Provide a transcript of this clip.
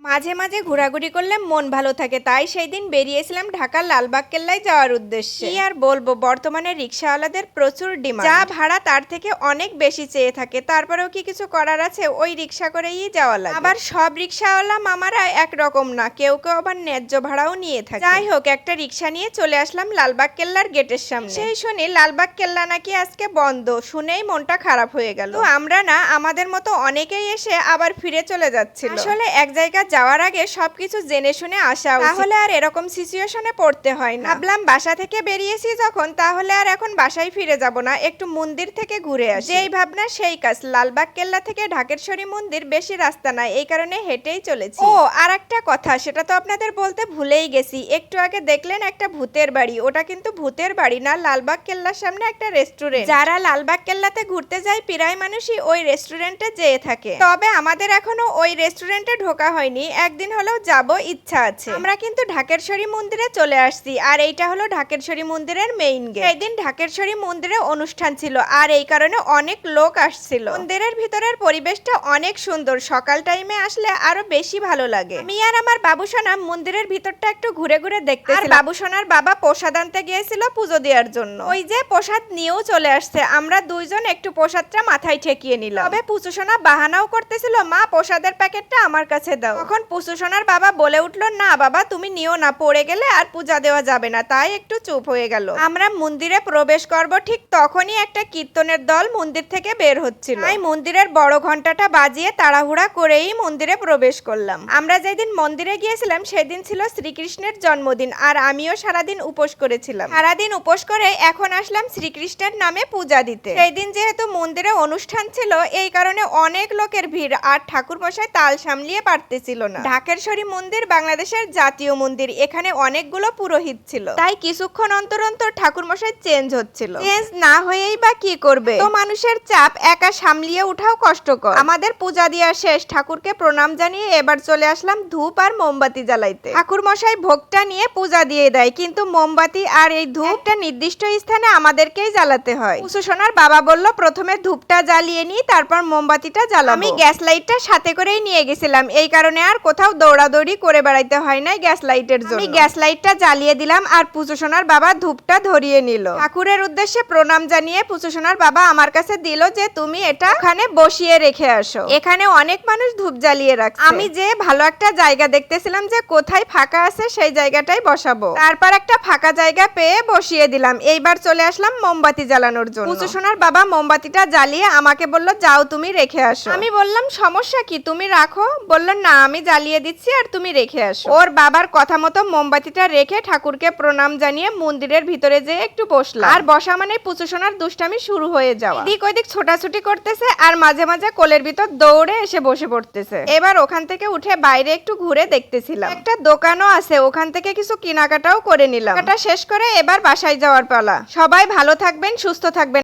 মাঝে মাঝে ঘোরাঘুরি করলে মন ভালো থাকে, তাই সেই দিন বেরিয়েছিলাম ঢাকার লালবাগ কেল্লায় যাওয়ার উদ্দেশ্যে। কি আর বলবো, বর্তমানে রিক্সাওয়ালাদের প্রচুর ডিমান্ড। যা ভাড়া তার থেকে অনেক বেশি চেয়ে থাকে, তারপরেও কি কিছু করার আছে, ওই রিক্সা করেই যাওয়া লাগে। আবার সব রিক্সাওয়ালা মামারা একরকম না, কেউ কেউ আবার ন্যায্য ভাড়াও নিয়ে থাকে। যাই হোক, একটা রিক্সা নিয়ে চলে আসলাম লালবাগ কেল্লার গেটের সামনে। সেই শুনি লালবাগ কেল্লা নাকি আজকে বন্ধ, শুনেই মনটা খারাপ হয়ে গেল। তো আমরা না, আমাদের মতো অনেকেই এসে আবার ফিরে চলে যাচ্ছিল। আসলে এক জায়গা যাওয়ার আগে সবকিছু জেনে শুনে আসা উচিত, তাহলে আর এরকম সিচুয়েশনে পড়তে হয় না। ভাবলাম বাসা থেকে বেরিয়েছি যখন, তাহলে আর এখন বাসায় ফিরে যাব না, একটু মন্দির থেকে ঘুরে আসি। যেই ভাবনা সেই কাজ। লালবাগ কেল্লা থেকে ঢাকেশ্বরী মন্দির বেশি রাস্তা নাই, এই কারণে হেঁটেই চলেছি। ও আর একটা কথা, সেটা তো আপনাদের বলতে ভুলেই গেছি। একটু আগে দেখলেন একটা ভূতের বাড়ি, ওটা কিন্তু ভূতের বাড়ি না, লালবাগ কেল্লার সামনে একটা রেস্টুরেন্ট। যারা লালবাগ কেল্লাতে ঘুরতে যায় প্রায় মানুষই ওই রেস্টুরেন্টে যেয়ে থাকে, তবে আমাদের এখনো ওই রেস্টুরেন্টে ঢোকা হয়নি। একদিন হলেও যাব, ইচ্ছা আছে। আমরা কিন্তু ঢাকেশ্বরী মন্দিরে চলে আসছি, আর এইটা হলো ঢাকেশ্বরী মন্দিরের মেইন গেট। এই দিন ঢাকেশ্বরী মন্দিরে অনুষ্ঠান ছিল, আর এই কারণে অনেক লোক আসছিল। মন্দিরের ভিতরের পরিবেশটা অনেক সুন্দর, সকাল টাইমে আসলে আরো বেশি ভালো লাগে। আমি আর আমার বাবুসোনা মন্দিরের ভিতরটা একটু ঘুরে ঘুরে দেখতেছিলাম। বাবুসোনার বাবা প্রসাদ আনতে গিয়েছিল পুজো দেওয়ার জন্য, ওই যে প্রসাদ নিয়েও চলে আসছে। আমরা দুইজন একটু প্রসাদটা মাথায় ঠেকিয়ে নিলাম, তবে পুচুসোনা বাহানাও করতেছিল, মা প্রসাদের প্যাকেটটা আমার কাছে দাও। তখন পুচুসোনার বাবা বলে উঠলো, না বাবা তুমি নিও না, পড়ে গেলে আর পূজা দেওয়া যাবে না। তাই একটু চুপ হয়ে গেল। আমরা মন্দিরে প্রবেশ করব ঠিক তখনই একটা কীর্তনের দল মন্দির থেকে বের হচ্ছিল। তাই মন্দিরের বড় ঘন্টাটা বাজিয়ে তাড়াহুড়া করেই মন্দিরে প্রবেশ করলাম। আমরা যেদিন মন্দিরে গিয়েছিলাম সেদিন ছিল শ্রীকৃষ্ণের জন্মদিন, আর আমিও সারাদিন উপোস করেছিলাম। সারাদিন উপোস করে এখন আসলাম শ্রীকৃষ্ণের নামে পূজা দিতে। সেই দিন যেহেতু মন্দিরে অনুষ্ঠান ছিল, এই কারণে অনেক লোকের ভিড়, আর ঠাকুর মশাই তাল সামলিয়ে পারতেছিল না। ঢাকেশ্বরী মন্দির বাংলাদেশের জাতীয় মন্দির, এখানে অনেকগুলো পুরোহিত ছিল, তাই কিছুক্ষণ অন্তর অন্তর ঠাকুর মশাই চেঞ্জ হচ্ছিল। চেঞ্জ না হয়েই বা কি করবে, তো মানুষের চাপ একা সামলিয়ে উঠাও কষ্টকর। আমাদের পূজা দেওয়া শেষ, ঠাকুরকে প্রণাম জানিয়ে এবার চলে আসলাম ধূপ আর মোমবাতি জ্বালাইতে। ঠাকুর মশাই ভোগটা নিয়ে পূজা দিয়ে দেয়, কিন্তু মোমবাতি আর এই ধূপটা নির্দিষ্ট স্থানে আমাদেরকেই জ্বালাতে হয়। পুচুসোনার বাবা বলল প্রথমে ধূপটা জ্বালিয়ে নি, তারপর মোমবাতিটা জ্বালাবো। আমি গ্যাস লাইটটা সাথে করেই নিয়ে গেছিলাম, এই কারণে আর কোথাও দৌড়াদৌড়ি করে বেড়াইতে হয় না গ্যাস লাইটের জন্য। আমি গ্যাস লাইটটা জ্বালিয়ে দিলাম, আর পুচুসোনার বাবা ধূপটা ধরিয়ে নিল। ঠাকুরের উদ্দেশ্যে প্রণাম জানিয়ে পুচুসোনার বাবা আমার কাছে দিল যে তুমি এটা ওখানে বসিয়ে রেখে আসো। এখানে অনেক মানুষ ধূপ জ্বালিয়ে রাখছে। আমি যে ভালো একটা জায়গা দেখতেছিলাম যে কোথায় ফাঁকা আছে সেই জায়গাটাই বসাবো। তারপর একটা ফাঁকা জায়গা পেয়ে বসিয়ে দিলাম। এইবার চলে আসলাম মোমবাতি জ্বালানোর জন্য। পুচুসোনার বাবা মোমবাতিটা জ্বালিয়ে আমাকে বলল যাও তুমি রেখে আসো। আমি বললাম সমস্যা কি, তুমি রাখো। বলল না আমি জ্বালিয়ে দিচ্ছি আর তুমি রেখে আসো। ওর বাবার কথা মতো মোমবাতিটা রেখে ঠাকুরকে প্রণাম জানিয়ে মন্দিরের ভিতরে যেয়ে একটু বসলাম। আর বসা মানে পুচুসোনার দুষ্টামি শুরু হয়ে যাওয়া। এদিক ওইদিক ছোটাছুটি করতেছে, আর মাঝে মাঝে কোলের ভিতর দৌড়ে এসে বসে পড়তেছে। এবার ওখান থেকে উঠে বাইরে একটু ঘুরে দেখতেছিলাম। একটা দোকানও আছে, ওখান থেকে কিছু কেনাকাটাও করে নিলাম। এটা শেষ করে এবার বাসায় যাওয়ার পালা। সবাই ভালো থাকবেন, সুস্থ থাকবেন।